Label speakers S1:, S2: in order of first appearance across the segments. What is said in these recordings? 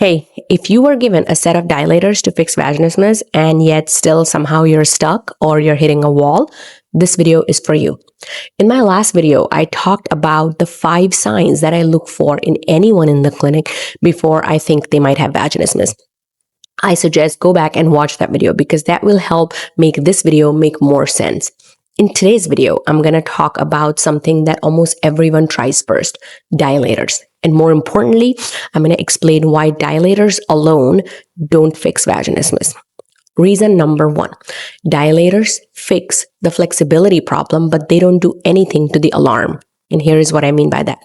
S1: Hey, if you were given a set of dilators to fix vaginismus and yet still somehow you're stuck or you're hitting a wall, this video is for you. In my last video, I talked about the 5 signs that I look for in anyone in the clinic before I think they might have vaginismus. I suggest go back and watch that video because that will help make this video make more sense. In today's video, I'm going to talk about something that almost everyone tries first, dilators. And more importantly, I'm going to explain why dilators alone don't fix vaginismus. Reason number 1, dilators fix the flexibility problem, but they don't do anything to the alarm. And here is what I mean by that.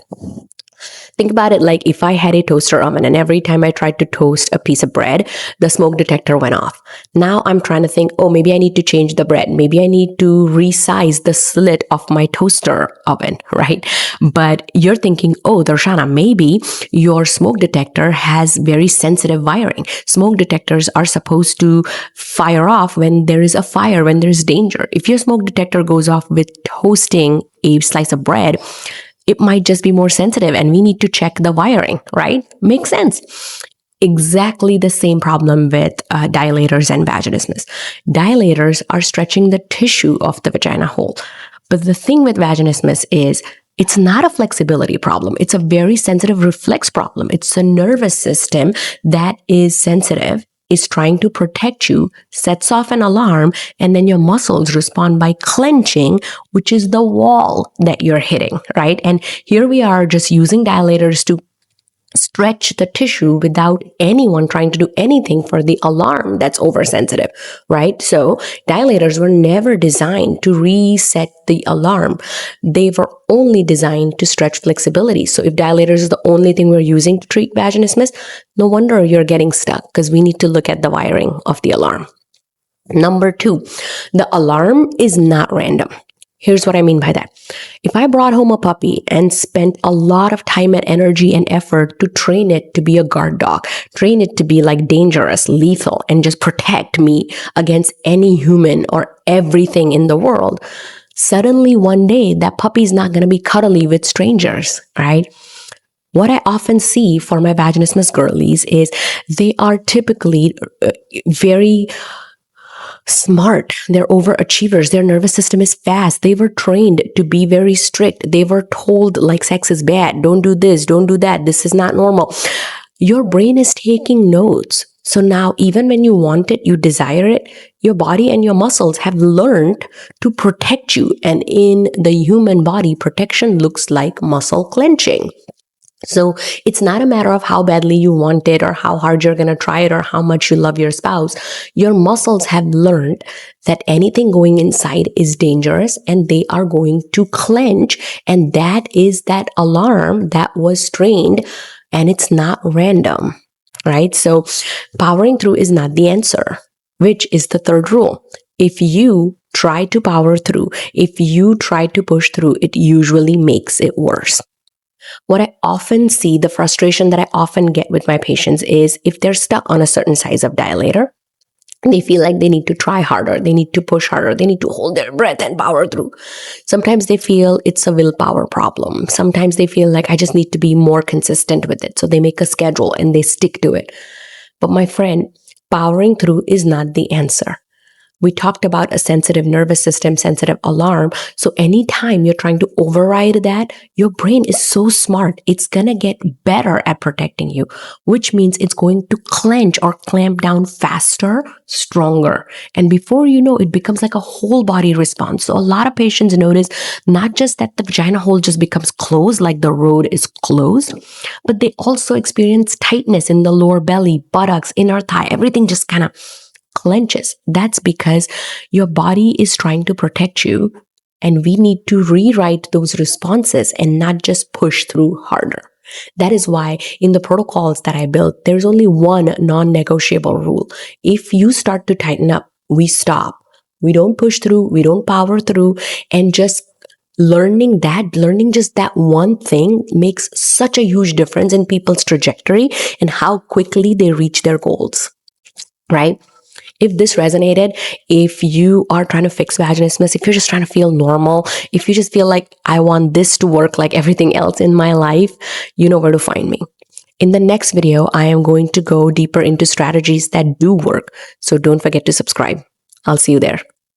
S1: Think about it like if I had a toaster oven and every time I tried to toast a piece of bread, the smoke detector went off. Now I'm trying to think, oh, maybe I need to change the bread. Maybe I need to resize the slit of my toaster oven, right? But you're thinking, oh, Darshana, maybe your smoke detector has very sensitive wiring. Smoke detectors are supposed to fire off when there is a fire, when there's danger. If your smoke detector goes off with toasting a slice of bread, it might just be more sensitive and we need to check the wiring, right? Makes sense. Exactly the same problem with dilators and vaginismus. Dilators are stretching the tissue of the vagina hole. But the thing with vaginismus is it's not a flexibility problem. It's a very sensitive reflex problem. It's a nervous system that is sensitive, is trying to protect you, sets off an alarm, and then your muscles respond by clenching, which is the wall that you're hitting, right? And here we are just using dilators to stretch the tissue without anyone trying to do anything for the alarm that's oversensitive, right? So dilators were never designed to reset the alarm. They were only designed to stretch flexibility. So if dilators is the only thing we're using to treat vaginismus, no wonder you're getting stuck because we need to look at the wiring of the alarm. Number 2, the alarm is not random. Here's what I mean by that. If I brought home a puppy and spent a lot of time and energy and effort to train it to be a guard dog, train it to be like dangerous, lethal, and just protect me against any human or everything in the world, suddenly one day that puppy's not going to be cuddly with strangers, right? What I often see for my vaginismus girlies is they are typically very smart. They're overachievers. Their nervous system is fast. They were trained to be very strict. They were told like sex is bad. Don't do this. Don't do that. This is not normal. Your brain is taking notes. So now even when you want it, you desire it, your body and your muscles have learned to protect you. And in the human body, protection looks like muscle clenching. So it's not a matter of how badly you want it or how hard you're going to try it or how much you love your spouse. Your muscles have learned that anything going inside is dangerous and they are going to clench. And that is that alarm that was trained and it's not random, right? So powering through is not the answer, which is the third rule. If you try to power through, if you try to push through, it usually makes it worse. What I often see, the frustration that I often get with my patients is if they're stuck on a certain size of dilator, they feel like they need to try harder, they need to push harder, they need to hold their breath and power through. Sometimes they feel it's a willpower problem. Sometimes they feel like I just need to be more consistent with it. So they make a schedule and they stick to it. But my friend, powering through is not the answer. We talked about a sensitive nervous system, sensitive alarm. So anytime you're trying to override that, your brain is so smart. It's going to get better at protecting you, which means it's going to clench or clamp down faster, stronger. And before you know, it becomes like a whole body response. So a lot of patients notice not just that the vagina hole just becomes closed, like the road is closed, but they also experience tightness in the lower belly, buttocks, inner thigh, everything just kind of clenches. That's because your body is trying to protect you and we need to rewrite those responses and not just push through harder. That is why in the protocols that I built, there's only one non-negotiable rule. If you start to tighten up, we stop. We don't push through, we don't power through, and just learning just that one thing makes such a huge difference in people's trajectory and how quickly they reach their goals, right? If this resonated, if you are trying to fix vaginismus, if you're just trying to feel normal, if you just feel like I want this to work like everything else in my life, you know where to find me. In the next video, I am going to go deeper into strategies that do work. So don't forget to subscribe. I'll see you there.